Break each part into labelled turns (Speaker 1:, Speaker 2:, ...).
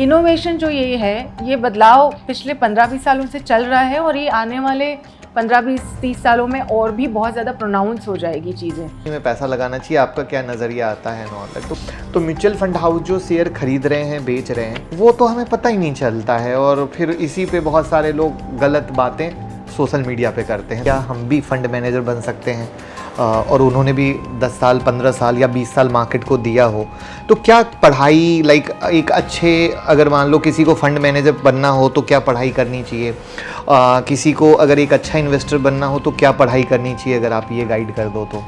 Speaker 1: Innovation जो ये है, ये बदलाव पिछले 15-20 सालों से चल रहा है और ये आने वाले 15-20-30 सालों में और भी बहुत ज़्यादा प्रोनाउंस हो जाएगी चीज़ें।
Speaker 2: में पैसा लगाना चाहिए, आपका क्या नज़रिया आता है नॉन तक? तो म्यूचुअल फंड हाउस जो शेयर खरीद रहे हैं, बेच रहे हैं, वो तो हमें पता ही नहीं चलता है और फिर इसी पे बहुत सारे लोग गलत बातें सोशल मीडिया पे करते हैं। क्या हम भी फंड मैनेजर बन सकते हैं? और उन्होंने भी 10 साल 15 साल या 20 साल मार्केट को दिया हो, तो क्या पढ़ाई एक अच्छे, अगर मान लो किसी को फंड मैनेजर बनना हो तो क्या पढ़ाई करनी चाहिए? किसी को अगर एक अच्छा इन्वेस्टर बनना हो तो क्या पढ़ाई करनी चाहिए? अगर आप ये गाइड कर दो तो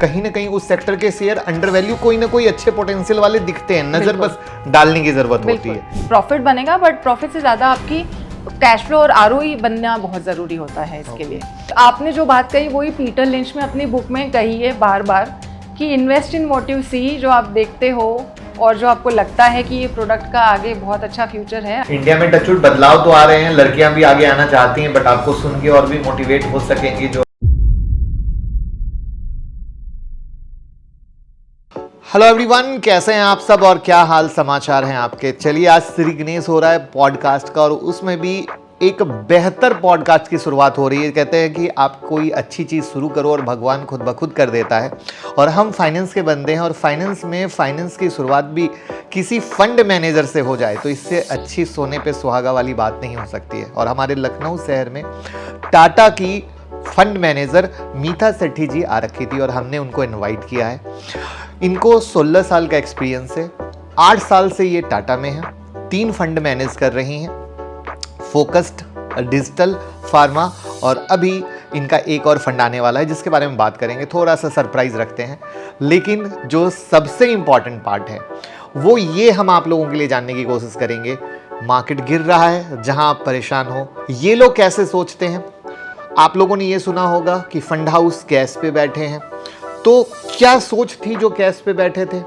Speaker 2: कहीं ना कहीं उस सेक्टर के शेयर अंडर वैल्यू कोई ना कोई अच्छे पोटेंशियल वाले दिखते हैं, नज़र बस डालने की ज़रूरत होती है।
Speaker 1: प्रॉफिट बनेगा, बट प्रॉफिट से ज़्यादा आपकी कैश फ्लो और आरओई बनना बहुत ज़रूरी होता है इसके लिए। आपने जो बात कही वही पीटर लिंच ने अपनी बुक में कही है बार बार कि invest in what you see, जो आप देखते हो और जो आपको लगता है कि ये प्रोडक्ट का आगे बहुत अच्छा फ्यूचर है।
Speaker 2: इंडिया में टचवुड बदलाव तो आ रहे हैं, लड़कियां भी आगे आना चाहती हैं, बट आपको सुन के और भी मोटिवेट हो सकेंगे। जो हेलो एवरीवन, कैसे हैं आप सब और क्या हाल समाचार हैं आपके? चलिए, आज श्री गणेश हो रहा है पॉडकास्ट का और उसमें भी एक बेहतर पॉडकास्ट की शुरुआत हो रही है। कहते हैं कि आप कोई अच्छी चीज़ शुरू करो और भगवान खुद ब खुद कर देता है। और हम फाइनेंस के बंदे हैं और फाइनेंस की शुरुआत भी किसी फंड मैनेजर से हो जाए तो इससे अच्छी सोने पे सुहागा वाली बात नहीं हो सकती है। और हमारे लखनऊ शहर में टाटा की फंड मैनेजर मीता सेठी जी आ रखी थी और हमने उनको इनवाइट किया है। इनको 16 साल का एक्सपीरियंस है, 8 साल से ये टाटा में है, 3 फंड मैनेज कर रही हैं, फोकस्ड, डिजिटल, फार्मा, और अभी इनका एक और फंड आने वाला है जिसके बारे में बात करेंगे। थोड़ा सा सरप्राइज रखते हैं, लेकिन जो सबसे इम्पॉर्टेंट पार्ट है वो ये हम आप लोगों के लिए जानने की कोशिश करेंगे। मार्केट गिर रहा है, जहां आप परेशान हो, ये लोग कैसे सोचते हैं? आप लोगों ने ये सुना होगा कि फंड हाउस कैश पे बैठे हैं, तो क्या सोच थी जो कैश पे बैठे थे?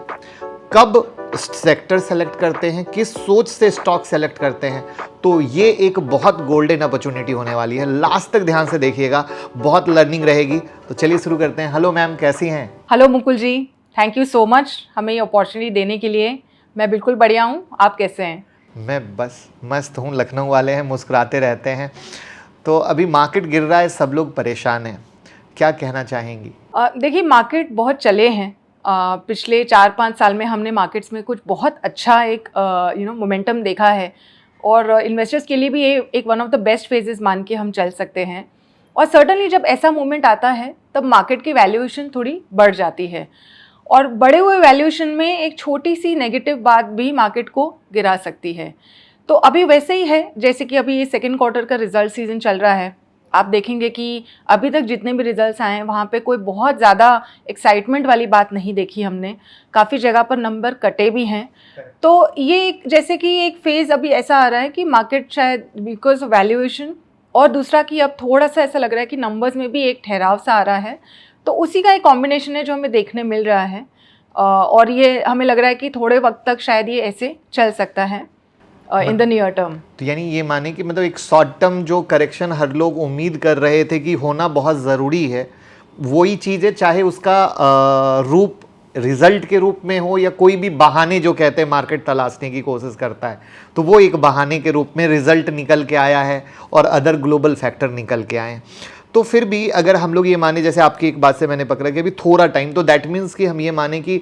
Speaker 2: कब सेक्टर सेलेक्ट करते हैं, किस सोच से स्टॉक सेलेक्ट करते हैं? तो ये एक बहुत गोल्डन अपॉर्चुनिटी होने वाली है। लास्ट तक ध्यान से देखिएगा, बहुत लर्निंग रहेगी। तो चलिए शुरू करते हैं। हेलो मैम, कैसी हैं?
Speaker 1: Hello Mukul ji, thank you so much हमें ये अपॉर्चुनिटी देने के लिए। मैं बिल्कुल बढ़िया हूँ, आप कैसे हैं?
Speaker 2: मैं बस मस्त हूँ। लखनऊ वाले हैं, मुस्कुराते रहते हैं। तो अभी मार्केट गिर रहा है, सब लोग परेशान हैं, क्या कहना चाहेंगी?
Speaker 1: देखिए, मार्केट बहुत चले हैं। पिछले 4-5 साल में हमने मार्केट्स में कुछ बहुत अच्छा एक मोमेंटम देखा है और इन्वेस्टर्स के लिए भी ये एक one of the best phases मान के हम चल सकते हैं। और सर्टनली जब ऐसा मोमेंट आता है तब मार्केट की वैल्यूएशन थोड़ी बढ़ जाती है और बढ़े हुए वैल्यूएशन में एक छोटी सी नेगेटिव बात भी मार्केट को गिरा सकती है। तो अभी वैसे ही है जैसे कि अभी ये सेकेंड क्वार्टर का रिजल्ट सीजन चल रहा है। आप देखेंगे कि अभी तक जितने भी रिजल्ट्स आए हैं वहाँ पे कोई बहुत ज़्यादा एक्साइटमेंट वाली बात नहीं देखी हमने। काफ़ी जगह पर नंबर कटे भी हैं। तो ये जैसे कि एक फेज़ अभी ऐसा आ रहा है कि मार्केट शायद बिकॉज ऑफ वैल्यूएशन और दूसरा कि अब थोड़ा सा ऐसा लग रहा है कि नंबर्स में भी एक ठहराव सा आ रहा है। तो उसी का एक कॉम्बिनेशन है जो हमें देखने मिल रहा है और ये हमें लग रहा है कि थोड़े वक्त तक शायद ये ऐसे चल सकता है इन द नियर टर्म।
Speaker 2: तो यानी ये माने कि मतलब एक शॉर्ट टर्म जो करेक्शन हर लोग उम्मीद कर रहे थे कि होना बहुत ज़रूरी है, वही चीज़ है, चाहे उसका रूप रिजल्ट के रूप में हो या कोई भी बहाने जो कहते हैं मार्केट तलाशने की कोशिश करता है, तो वो एक बहाने के रूप में रिजल्ट निकल के आया है और अदर ग्लोबल फैक्टर निकल के आए हैं। तो फिर भी अगर हम लोग ये माने, जैसे आपकी एक बात से मैंने पकड़ा कि अभी थोड़ा टाइम, तो दैट मीन्स कि हम ये माने कि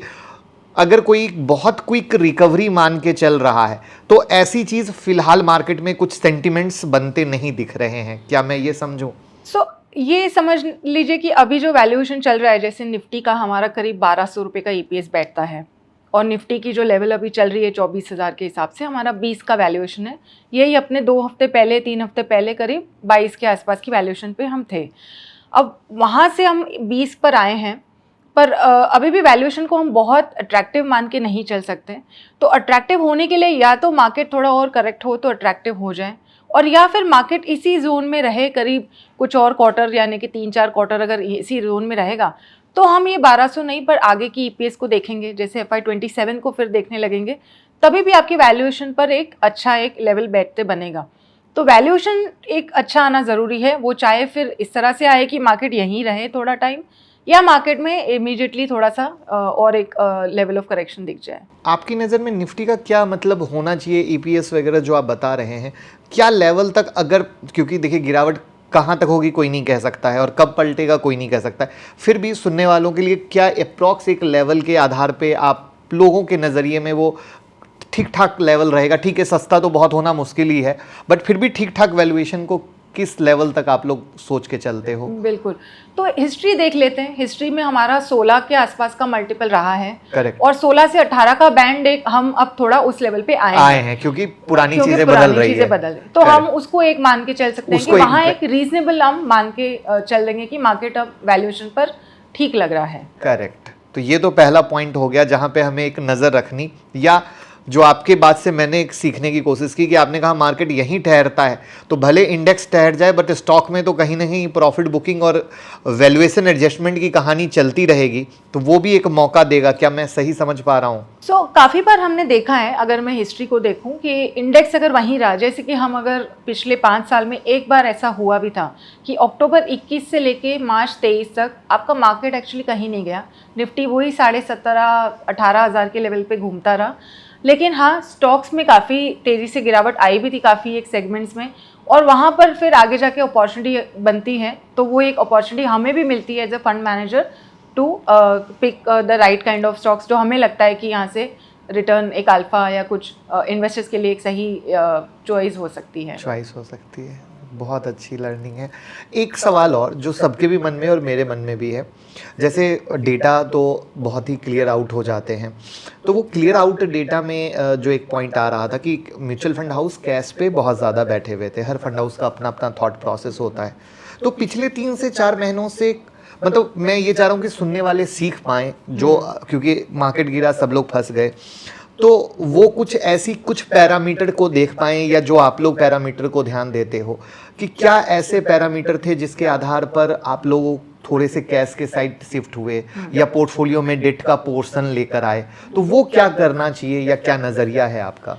Speaker 2: अगर कोई बहुत क्विक रिकवरी मान के चल रहा है तो ऐसी चीज़ फिलहाल मार्केट में कुछ सेंटिमेंट्स बनते नहीं दिख रहे हैं, क्या मैं ये समझूं?
Speaker 1: ये समझ लीजिए कि अभी जो वैल्यूएशन चल रहा है, जैसे निफ्टी का हमारा करीब 1200 रुपये का ईपीएस बैठता है और निफ्टी की जो लेवल अभी चल रही है 24,000 के हिसाब से हमारा 20 का वैल्यूएशन है। यही अपने 2 हफ्ते पहले 3 हफ्ते पहले करीब 22 के आसपास की वैल्यूएशन पे हम थे। अब वहाँ से हम 20 पर आए हैं, पर अभी भी वैल्यूएशन को हम बहुत अट्रैक्टिव मान के नहीं चल सकते। तो अट्रैक्टिव होने के लिए या तो मार्केट थोड़ा और करेक्ट हो तो अट्रैक्टिव हो जाए, और या फिर मार्केट इसी जोन में रहे करीब कुछ और क्वार्टर, यानी कि 3-4 क्वार्टर अगर इसी जोन में रहेगा तो हम ये 1200 नहीं पर आगे की ईपीएस को देखेंगे, जैसे FY27 को फिर देखने लगेंगे, तभी भी आपकी वैल्यूएशन पर एक अच्छा एक लेवल बैठते बनेगा। तो वैल्यूएशन एक अच्छा आना ज़रूरी है, वो चाहे फिर इस तरह से आए कि मार्केट यहीं रहे थोड़ा टाइम, या मार्केट में इमीडिएटली थोड़ा सा और एक लेवल ऑफ करेक्शन दिख जाए।
Speaker 2: आपकी नज़र में निफ्टी का क्या मतलब होना चाहिए, ईपीएस वगैरह जो आप बता रहे हैं, क्या लेवल तक, अगर, क्योंकि देखिए गिरावट कहाँ तक होगी कोई नहीं कह सकता है और कब पलटेगा कोई नहीं कह सकता है, फिर भी सुनने वालों के लिए क्या अप्रॉक्स एक लेवल के आधार पे आप लोगों के नज़रिए में वो ठीक ठाक लेवल रहेगा? ठीक है, सस्ता तो बहुत होना मुश्किल ही है, बट फिर भी ठीक ठाक वैल्यूएशन को किस लेवल तक आप लोग सोच के चलते हो?
Speaker 1: बिल्कुल, तो हिस्ट्री देख लेते हैं। हिस्ट्री में हमारा 16 के आसपास का मल्टीपल रहा है।
Speaker 2: करेक्ट।
Speaker 1: और 16 से 18 का बैंड एक हम अब थोड़ा उस लेवल पे आए हैं
Speaker 2: क्योंकि पुरानी चीजें बदल रही है।
Speaker 1: तो हम उसको एक मान के चल सकते हैं कि वहाँ एक रीजनेबल हम मान के चल देंगे कि मार्केट अब वैल्यूएशन पर ठीक लग रहा है।
Speaker 2: करेक्ट। तो ये तो पहला पॉइंट हो गया जहाँ पे हमें एक नज़र रखनी, या जो आपके बात से मैंने एक सीखने की कोशिश की कि आपने कहा मार्केट यहीं ठहरता है, तो भले इंडेक्स ठहर जाए बट स्टॉक में तो कहीं ना कहीं प्रॉफिट बुकिंग और वैल्यूएशन एडजस्टमेंट की कहानी चलती रहेगी, तो वो भी एक मौका देगा। क्या मैं सही समझ पा रहा हूँ?
Speaker 1: काफ़ी बार हमने देखा है, अगर मैं हिस्ट्री को देखूं, कि इंडेक्स अगर वहीं रहा, जैसे कि हम अगर पिछले 5 साल में एक बार ऐसा हुआ भी था कि अक्टूबर 21 से लेके मार्च 23 तक आपका मार्केट एक्चुअली कहीं नहीं गया, निफ्टी वही 17,500-18 हज़ार के लेवल पे घूमता रहा। लेकिन हाँ, स्टॉक्स में काफ़ी तेज़ी से गिरावट आई भी थी काफ़ी एक सेगमेंट्स में, और वहाँ पर फिर आगे जाके अपॉर्चुनिटी बनती है, तो वो एक अपॉर्चुनिटी हमें भी मिलती है as a fund manager to pick the right kind of stocks, जो हमें लगता है कि यहाँ से रिटर्न एक अल्फा या कुछ इन्वेस्टर्स के लिए एक सही चॉइस हो सकती है।
Speaker 2: बहुत अच्छी लर्निंग है। एक सवाल और जो सबके भी मन में और मेरे मन में भी है, जैसे डेटा तो बहुत ही क्लियर आउट हो जाते हैं, तो वो क्लियर आउट डेटा में जो एक पॉइंट आ रहा था कि म्यूचुअल फंड हाउस कैश पे बहुत ज़्यादा बैठे हुए थे। हर फंड हाउस का अपना अपना थॉट प्रोसेस होता है। तो पिछले 3 से 4 महीनों से, मतलब मैं ये चाह रहा हूँ कि सुनने वाले सीख पाएँ, जो, क्योंकि मार्केट गिरा सब लोग फंस गए, तो वो कुछ पैरामीटर को देख पाएँ, या जो आप लोग पैरामीटर को ध्यान देते हो कि क्या ऐसे पैरामीटर थे जिसके आधार पर आप लोग थोड़े से कैश के साइड शिफ्ट हुए या पोर्टफोलियो में डेट का पोर्शन लेकर आए, तो वो क्या करना चाहिए या क्या नज़रिया है आपका?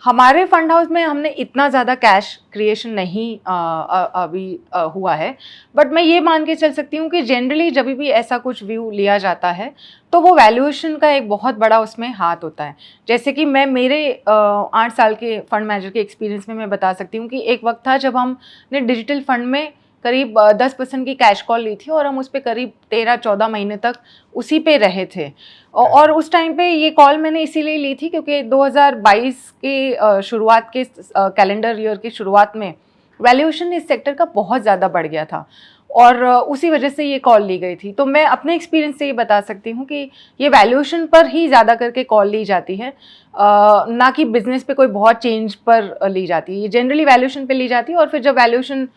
Speaker 1: हमारे फंड हाउस में हमने इतना ज़्यादा कैश क्रिएशन नहीं अभी हुआ है, बट मैं ये मान के चल सकती हूँ कि जनरली जब भी ऐसा कुछ व्यू लिया जाता है तो वो वैल्यूएशन का एक बहुत बड़ा उसमें हाथ होता है। जैसे कि मैं मेरे 8 साल के फंड मैनेजर के एक्सपीरियंस में मैं बता सकती हूँ कि एक वक्त था जब हमने डिजिटल फंड में करीब 10% की कैश कॉल ली थी और हम उस पर करीब 13-14 महीने तक उसी पे रहे थे। और उस टाइम पे ये कॉल मैंने इसीलिए ली थी क्योंकि 2022 के शुरुआत के कैलेंडर ईयर की शुरुआत में वैल्यूएशन इस सेक्टर का बहुत ज़्यादा बढ़ गया था और उसी वजह से ये कॉल ली गई थी। तो मैं अपने एक्सपीरियंस से ये बता सकती हूँ कि ये वैल्यूएशन पर ही ज़्यादा करके कॉल ली जाती है, ना कि बिजनेस पे कोई बहुत चेंज पर ली जाती है। ये जनरली वैल्यूएशन पे ली जाती है और फिर जब वैल्यूएशन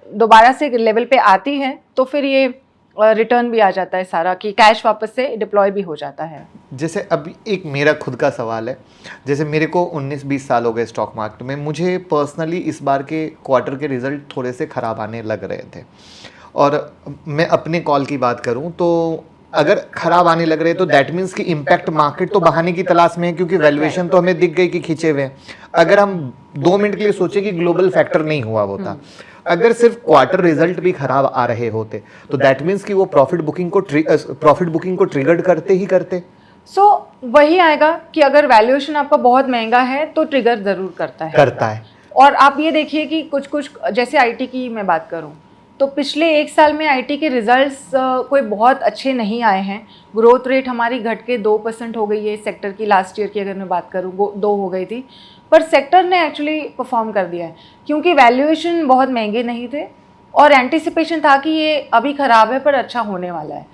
Speaker 1: दोबारा से लेवल पे आती है तो फिर ये रिटर्न भी आ जाता है सारा, कि कैश वापस से डिप्लॉय भी हो जाता है।
Speaker 2: जैसे अभी एक मेरा खुद का सवाल है, जैसे मेरे को 19-20 साल हो गए स्टॉक मार्केट में, मुझे पर्सनली इस बार के क्वार्टर के रिजल्ट थोड़े से ख़राब आने लग रहे थे, और मैं अपने कॉल की बात करूं तो अगर ख़राब आने लग रहे तो दैट मीन्स कि इम्पैक्ट मार्केट तो बहाने की तलाश में है, क्योंकि वैल्यूएशन तो हमें दिख गई कि खींचे हुए हैं। अगर हम 2 मिनट के लिए सोचे कि ग्लोबल फैक्टर नहीं हुआ होता, अगर सिर्फ क्वार्टर रिजल्ट भी खराब आ रहे होते तो दैट मीन्स कि वो प्रॉफिट बुकिंग को ट्रिगर्ड करते ही करते।
Speaker 1: वही आएगा कि अगर वैल्यूएशन आपका बहुत महंगा है तो ट्रिगर ज़रूर करता है। और आप ये देखिए कि कुछ जैसे आईटी की मैं बात करूं तो पिछले 1 साल में आईटी के रिजल्ट्स कोई बहुत अच्छे नहीं आए हैं। ग्रोथ रेट हमारी घट के 2% हो गई है सेक्टर की। लास्ट ईयर की अगर मैं बात करूँ 2 हो गई थी, पर सेक्टर ने एक्चुअली परफॉर्म कर दिया है क्योंकि वैल्यूएशन बहुत महंगे नहीं थे और एंटिसिपेशन था कि ये अभी ख़राब है पर अच्छा होने वाला है।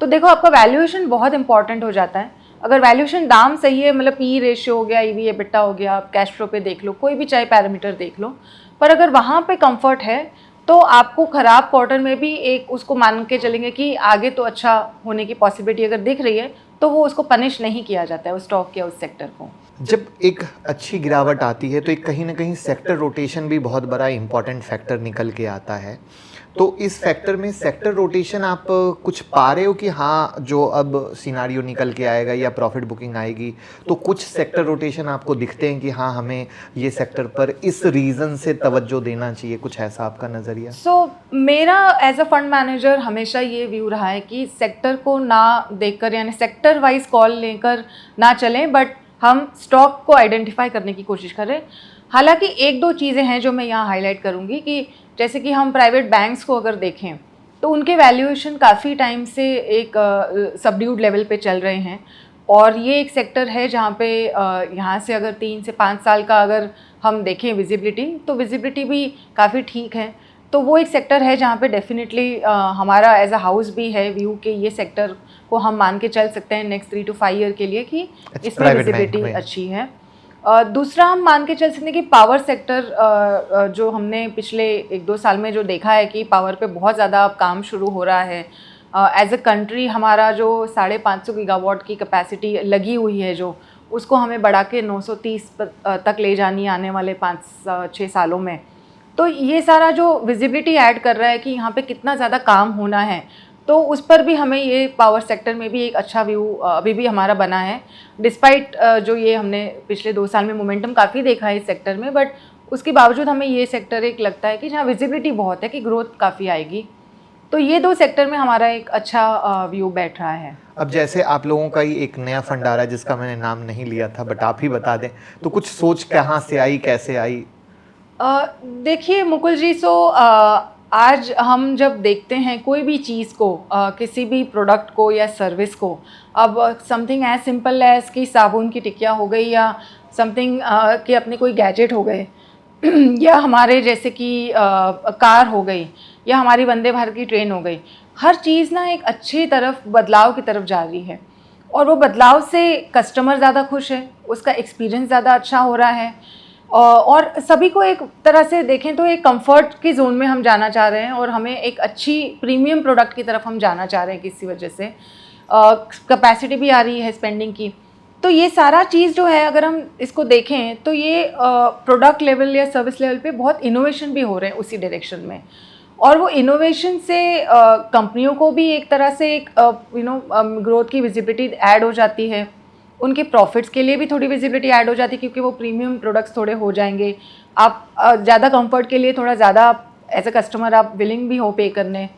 Speaker 1: तो देखो, आपका वैल्यूएशन बहुत इंपॉर्टेंट हो जाता है। अगर वैल्यूएशन दाम सही है, मतलब पी रेशियो हो गया, ईवी एबिटा हो गया, आप कैश फ्लो पे देख लो, कोई भी चाहे पैरामीटर देख लो, पर अगर वहाँ पे कंफर्ट है तो आपको ख़राब क्वार्टर में भी एक उसको मान के चलेंगे कि आगे तो अच्छा होने की पॉसिबिलिटी अगर दिख रही है तो वो उसको पनिश नहीं किया जाता है उस स्टॉक या उस सेक्टर को।
Speaker 2: जब एक अच्छी गिरावट आती है तो एक कहीं ना कहीं सेक्टर रोटेशन भी बहुत बड़ा इम्पॉर्टेंट फैक्टर निकल के आता है। तो इस फैक्टर में सेक्टर रोटेशन आप कुछ पा रहे हो कि हाँ जो अब सिनारियो निकल के आएगा या प्रॉफिट बुकिंग आएगी, तो कुछ सेक्टर रोटेशन आपको दिखते हैं कि हाँ हमें ये सेक्टर पर इस रीज़न से तवज्जो देना चाहिए, कुछ ऐसा आपका नज़रिया?
Speaker 1: मेरा एज अ फंड मैनेजर हमेशा ये व्यू रहा है कि सेक्टर को ना देखकर, यानी सेक्टर वाइज कॉल लेकर ना चलें, बट हम स्टॉक को आइडेंटिफाई करने की कोशिश करें। हालांकि एक दो चीज़ें हैं जो मैं यहाँ हाईलाइट करूँगी कि जैसे कि हम प्राइवेट बैंक्स को अगर देखें तो उनके वैल्यूएशन काफ़ी टाइम से एक सबड्यूड लेवल पे चल रहे हैं, और ये एक सेक्टर है जहाँ पे यहाँ से अगर 3 से 5 साल का अगर हम देखें विजिबिलिटी, तो विजिबिलिटी भी काफ़ी ठीक है। तो वो एक सेक्टर है जहाँ पे डेफिनेटली हमारा एज अ हाउस भी है व्यू कि ये सेक्टर को हम मान के चल सकते हैं नेक्स्ट 3 to 5 ईयर के लिए कि इसमें विजिबिलिटी अच्छी है। दूसरा हम मान के चल सकते हैं कि पावर सेक्टर जो हमने पिछले 1-2 साल में जो देखा है कि पावर पे बहुत ज़्यादा अब काम शुरू हो रहा है। एज अ कंट्री हमारा जो 550 गीगावाट की कैपेसिटी लगी हुई है, जो उसको हमें बढ़ा के 930 तक ले जानी आने वाले 5-6 सालों में। तो ये सारा जो विजिबिलिटी ऐड कर रहा है कि यहाँ पे कितना ज़्यादा काम होना है, तो उस पर भी हमें ये पावर सेक्टर में भी एक अच्छा व्यू अभी भी हमारा बना है, डिस्पाइट जो ये हमने पिछले 2 साल में मोमेंटम काफ़ी देखा है इस सेक्टर में, बट उसके बावजूद हमें ये सेक्टर एक लगता है कि जहाँ विजिबिलिटी बहुत है कि ग्रोथ काफ़ी आएगी। तो ये 2 सेक्टर में हमारा एक अच्छा व्यू बैठ रहा है।
Speaker 2: अब जैसे आप लोगों का ही एक नया फंड आ रहा है जिसका मैंने नाम नहीं लिया था, बट आप ही बता दें, तो कुछ सोच कहाँ से आई, कैसे आई?
Speaker 1: देखिए मुकुल जी, आज हम जब देखते हैं कोई भी चीज़ को, किसी भी प्रोडक्ट को या सर्विस को, अब समथिंग एज सिंपल एज कि साबुन की टिकिया हो गई, या समथिंग कि अपने कोई गैजेट हो गए या हमारे जैसे कि कार हो गई, या हमारी वंदे भारत की ट्रेन हो गई, हर चीज़ ना एक अच्छी तरफ बदलाव की तरफ जा रही है, और वो बदलाव से कस्टमर ज़्यादा खुश है, उसका एक्सपीरियंस ज़्यादा अच्छा हो रहा है, और सभी को एक तरह से देखें तो एक कंफर्ट की जोन में हम जाना चाह रहे हैं, और हमें एक अच्छी प्रीमियम प्रोडक्ट की तरफ हम जाना चाह रहे हैं किसी वजह से। कैपेसिटी भी आ रही है स्पेंडिंग की। तो ये सारा चीज़ जो है अगर हम इसको देखें तो ये प्रोडक्ट लेवल या सर्विस लेवल पे बहुत इनोवेशन भी हो रहे हैं उसी डायरेक्शन में, और वो इनोवेशन से कंपनियों को भी एक तरह से एक ग्रोथ की विजिबिलिटी ऐड हो जाती है, उनके प्रॉफिट्स के लिए भी थोड़ी विजिबिलिटी ऐड हो जाती है क्योंकि वो प्रीमियम प्रोडक्ट्स थोड़े हो जाएंगे। आप ज़्यादा कंफर्ट के लिए थोड़ा ज़्यादा एज अ कस्टमर आप विलिंग भी हो पे करने,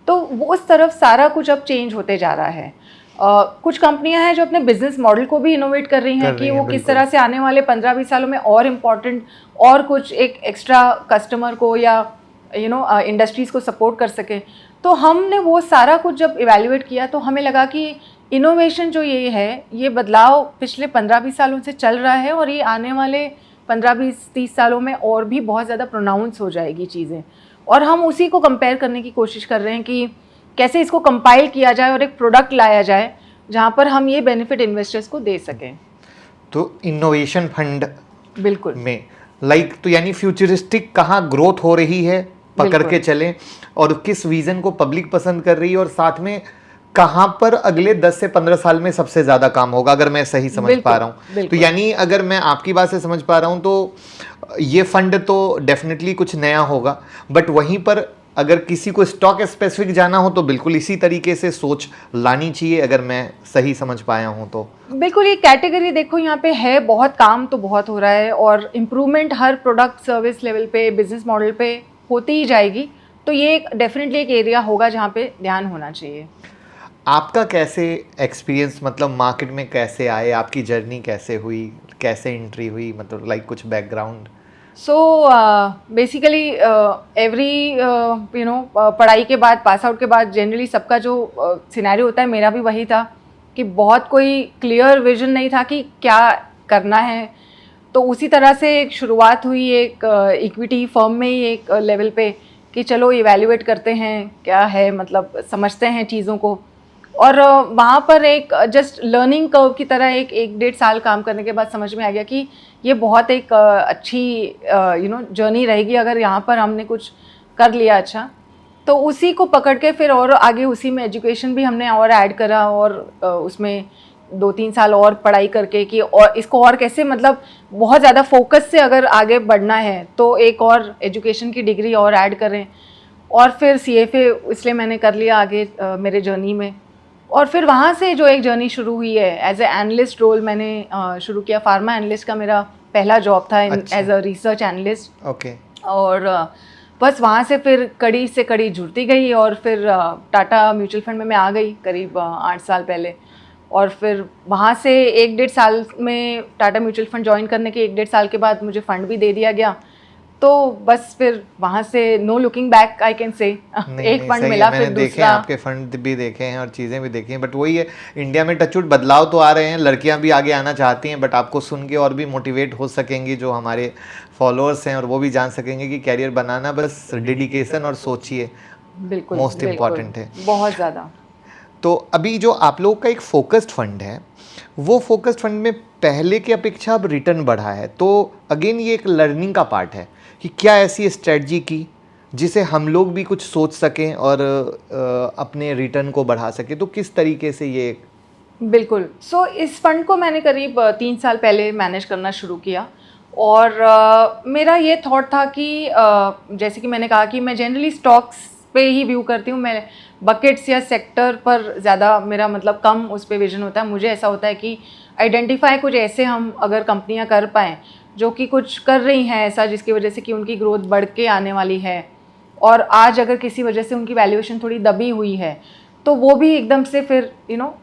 Speaker 1: तो वो उस तरफ सारा कुछ अब चेंज होते जा रहा है। कुछ कंपनियां हैं जो अपने बिजनेस मॉडल को भी इनोवेट कर रही हैं कि वो किस तरह से आने वाले 15-20 सालों में और इम्पॉर्टेंट और कुछ एक एक्स्ट्रा कस्टमर को या इंडस्ट्रीज़ को सपोर्ट कर सके। तो हमने वो सारा कुछ जब इवेल्युएट किया तो हमें लगा कि इनोवेशन जो ये है, ये बदलाव पिछले 15-20 सालों से चल रहा है, और ये आने वाले 15-20-30 सालों में और भी बहुत ज़्यादा प्रोनाउंस हो जाएगी चीज़ें, और हम उसी को कंपेयर करने की कोशिश कर रहे हैं कि कैसे इसको कंपाइल किया जाए और एक प्रोडक्ट लाया जाए जहाँ पर हम ये बेनिफिट इन्वेस्टर्स को दे सकें।
Speaker 2: तो इनोवेशन फंड
Speaker 1: बिल्कुल
Speaker 2: में तो यानी फ्यूचरिस्टिक कहाँ ग्रोथ हो रही है पकड़ के चलें, और किस विजन को पब्लिक पसंद कर रही है, और साथ में कहाँ पर अगले 10 से 15 साल में सबसे ज्यादा काम होगा, अगर मैं सही समझ पा रहा हूँ। तो यानी अगर मैं आपकी बात से समझ पा रहा हूँ तो ये फंड तो डेफिनेटली कुछ नया होगा, बट वहीं पर अगर किसी को स्टॉक स्पेसिफिक जाना हो तो बिल्कुल इसी तरीके से सोच लानी चाहिए, अगर मैं सही समझ पाया हूँ तो।
Speaker 1: बिल्कुल, ये कैटेगरी देखो यहाँ पे है, बहुत काम तो बहुत हो रहा है, और इम्प्रूवमेंट हर प्रोडक्ट सर्विस लेवल पे, बिजनेस मॉडल पे होती ही जाएगी। तो ये डेफिनेटली एक एरिया होगा जहाँ पे ध्यान होना चाहिए।
Speaker 2: आपका कैसे एक्सपीरियंस, मतलब मार्केट में कैसे आए, आपकी जर्नी कैसे हुई, कैसे एंट्री हुई, मतलब लाइक कुछ बैकग्राउंड?
Speaker 1: सो बेसिकली एवरी पढ़ाई के बाद, पास आउट के बाद जनरली सबका जो सिनेरियो होता है, मेरा भी वही था कि बहुत कोई क्लियर विजन नहीं था कि क्या करना है। तो उसी तरह से एक शुरुआत हुई एक इक्विटी फर्म में ही एक लेवल पे कि चलो इवैल्यूएट करते हैं क्या है, मतलब समझते हैं चीज़ों को, और वहाँ पर एक जस्ट लर्निंग कर्व की तरह एक 1-1.5 साल काम करने के बाद समझ में आ गया कि ये बहुत एक अच्छी जर्नी रहेगी अगर यहाँ पर हमने कुछ कर लिया अच्छा। तो उसी को पकड़ के फिर और आगे उसी में एजुकेशन भी हमने और ऐड करा, और उसमें 2-3 साल और पढ़ाई करके कि और इसको और कैसे मतलब बहुत ज़्यादा फोकस से अगर आगे बढ़ना है तो एक और एजुकेशन की डिग्री और ऐड करें, और फिर CFA इसलिए मैंने कर लिया आगे मेरे जर्नी में। और फिर वहाँ से जो एक जर्नी शुरू हुई है, एज ए एनालिस्ट रोल मैंने शुरू किया। फार्मा एनालिस्ट का मेरा पहला जॉब था as a research analyst.
Speaker 2: Okay.
Speaker 1: और बस वहाँ से फिर कड़ी से कड़ी जुड़ती गई, और फिर टाटा म्यूचुअल फंड में मैं आ गई करीब 8 साल पहले। और फिर वहाँ से 1-1.5 साल में टाटा म्यूचुअल फंड ज्वाइन करने के 1-1.5 साल के बाद मुझे फ़ंड भी दे दिया गया। तो बस फिर वहाँ से no looking back I can say. एक फंड मिला, फिर दूसरा।
Speaker 2: आपके फंड भी देखे हैं और चीज़ें भी देखी हैं, बट वही है, इंडिया में टचवुड बदलाव तो आ रहे हैं, लड़कियां भी आगे आना चाहती हैं, बट आपको सुन के और भी मोटिवेट हो सकेंगी जो हमारे फॉलोअर्स हैं, और वो भी जान सकेंगे कि कैरियर बनाना बस डेडिकेशन और सोचिए,
Speaker 1: बिल्कुल
Speaker 2: मोस्ट इम्पॉर्टेंट है,
Speaker 1: बहुत ज़्यादा।
Speaker 2: तो अभी जो आप लोग का एक फोकस्ड फंड है, वो फोकस्ड फंड में पहले की अपेक्षा अब रिटर्न बढ़ा है, तो अगेन ये एक लर्निंग का पार्ट है कि क्या ऐसी स्ट्रेटजी की जिसे हम लोग भी कुछ सोच सकें और अपने रिटर्न को बढ़ा सकें, तो किस तरीके से ये?
Speaker 1: बिल्कुल। सो इस फंड को मैंने करीब 3 साल पहले मैनेज करना शुरू किया, और मेरा ये थॉट था कि जैसे कि मैंने कहा कि मैं जनरली स्टॉक्स पे ही व्यू करती हूँ, मैं बकेट्स या सेक्टर पर ज़्यादा मेरा मतलब कम उस पर विजन होता है। मुझे ऐसा होता है कि आइडेंटिफाई कुछ ऐसे हम अगर कंपनियाँ कर पाएँ जो कि कुछ कर रही हैं ऐसा जिसकी वजह से कि उनकी ग्रोथ बढ़ के आने वाली है, और आज अगर किसी वजह से उनकी वैल्यूएशन थोड़ी दबी हुई है तो वो भी एकदम से फिर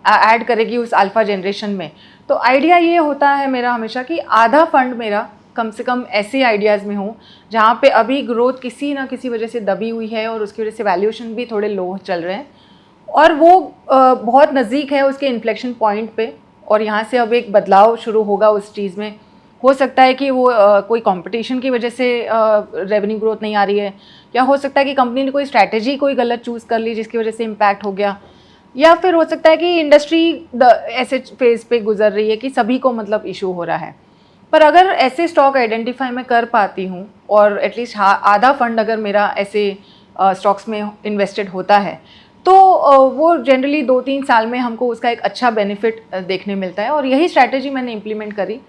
Speaker 1: ऐड करेगी उस अल्फा जनरेशन में। तो आइडिया ये होता है मेरा हमेशा कि आधा फंड मेरा कम से कम ऐसे आइडियाज़ में हो जहाँ पे अभी ग्रोथ किसी ना किसी वजह से दबी हुई है और उसकी वजह से वैल्यूएशन भी थोड़े लो चल रहे हैं, और वो बहुत नज़दीक है उसके इन्फ्लेक्शन पॉइंट पे, और यहाँ से अब एक बदलाव शुरू होगा उस चीज़ में। हो सकता है कि वो कोई कंपटीशन की वजह से रेवेन्यू ग्रोथ नहीं आ रही है, या हो सकता है कि कंपनी ने कोई स्ट्रैटेजी कोई गलत चूज़ कर ली जिसकी वजह से इम्पैक्ट हो गया, या फिर हो सकता है कि इंडस्ट्री ऐसे फेज़ पे गुजर रही है कि सभी को मतलब इशू हो रहा है। पर अगर ऐसे स्टॉक आइडेंटिफाई मैं कर पाती हूँ, और एटलीस्ट आधा फंड अगर मेरा ऐसे स्टॉक्स में इन्वेस्टेड होता है, तो वो जनरली 2-3 साल में हमको उसका एक अच्छा बेनिफिट देखने मिलता है। और यही स्ट्रैटेजी मैंने इम्प्लीमेंट करी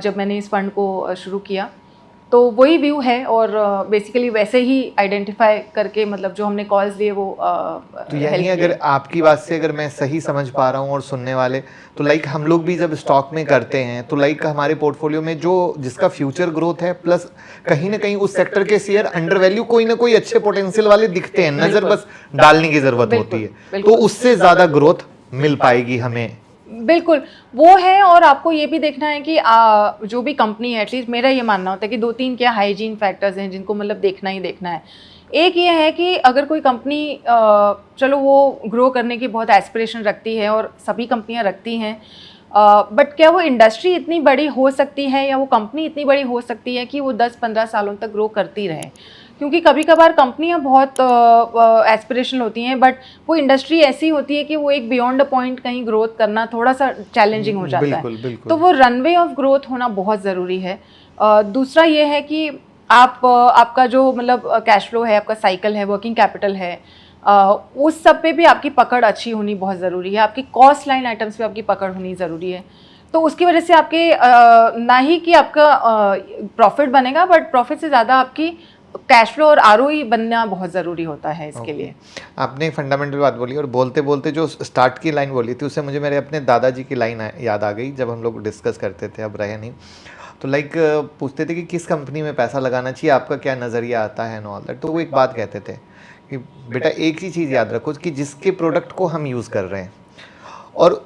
Speaker 1: जब मैंने इस फंड को शुरू किया। तो वही व्यू है, और बेसिकली वैसे ही आइडेंटिफाई करके मतलब जो हमने कॉल्स दिए वो
Speaker 2: तो यानी अगर आपकी बात से अगर मैं सही समझ पा रहा हूँ और सुनने वाले, तो लाइक हम लोग भी जब स्टॉक में करते हैं तो लाइक हमारे पोर्टफोलियो में जो जिसका फ्यूचर ग्रोथ है, प्लस कहीं ना कहीं उस सेक्टर के शेयर अंडर वैल्यू कोई ना कोई अच्छे पोटेंशियल वाले दिखते हैं, नजर बस डालने की जरूरत होती है, तो उससे ज्यादा ग्रोथ मिल पाएगी हमें।
Speaker 1: बिल्कुल वो है। और आपको ये भी देखना है कि जो भी कंपनी है, एटलीस्ट मेरा ये मानना होता है कि 2-3 क्या हाइजीन फैक्टर्स हैं जिनको मतलब देखना ही देखना है। एक ये है कि अगर कोई कंपनी चलो वो ग्रो करने की बहुत एस्पिरेशन रखती है, और सभी कंपनियां रखती हैं, बट क्या वो इंडस्ट्री इतनी बड़ी हो सकती है या वो कंपनी इतनी बड़ी हो सकती है कि वो 10-15 सालों तक ग्रो करती रहे? क्योंकि कभी कभार कंपनियां बहुत एस्पिरेशनल होती हैं, बट वो इंडस्ट्री ऐसी होती है कि वो एक बियॉन्ड अ पॉइंट कहीं ग्रोथ करना थोड़ा सा चैलेंजिंग हो जाता है। तो वो रनवे ऑफ ग्रोथ होना बहुत ज़रूरी है। दूसरा ये है कि आपका जो मतलब कैश फ्लो है, आपका साइकिल है, वर्किंग कैपिटल है, उस सब पे भी आपकी पकड़ अच्छी होनी बहुत ज़रूरी है। आपकी कॉस्ट लाइन आइटम्स पे आपकी पकड़ होनी ज़रूरी है। तो उसकी वजह से आपके ना ही कि आपका प्रॉफिट बनेगा, बट प्रॉफिट से ज़्यादा आपकी कैश फ्लो और आरओई बनना बहुत ज़रूरी होता है इसके लिए।
Speaker 2: आपने फंडामेंटल बात बोली, और बोलते बोलते जो स्टार्ट की लाइन बोली थी उससे मुझे मेरे अपने दादाजी की लाइन याद आ गई जब हम लोग डिस्कस करते थे, अब रहे नहीं, तो लाइक पूछते थे कि किस कंपनी में पैसा लगाना चाहिए, आपका क्या नज़रिया आता है एंड ऑल दैट। तो वो एक बात कहते थे कि बेटा एक ही चीज़ याद रखो कि जिसके प्रोडक्ट को हम यूज़ कर रहे हैं, और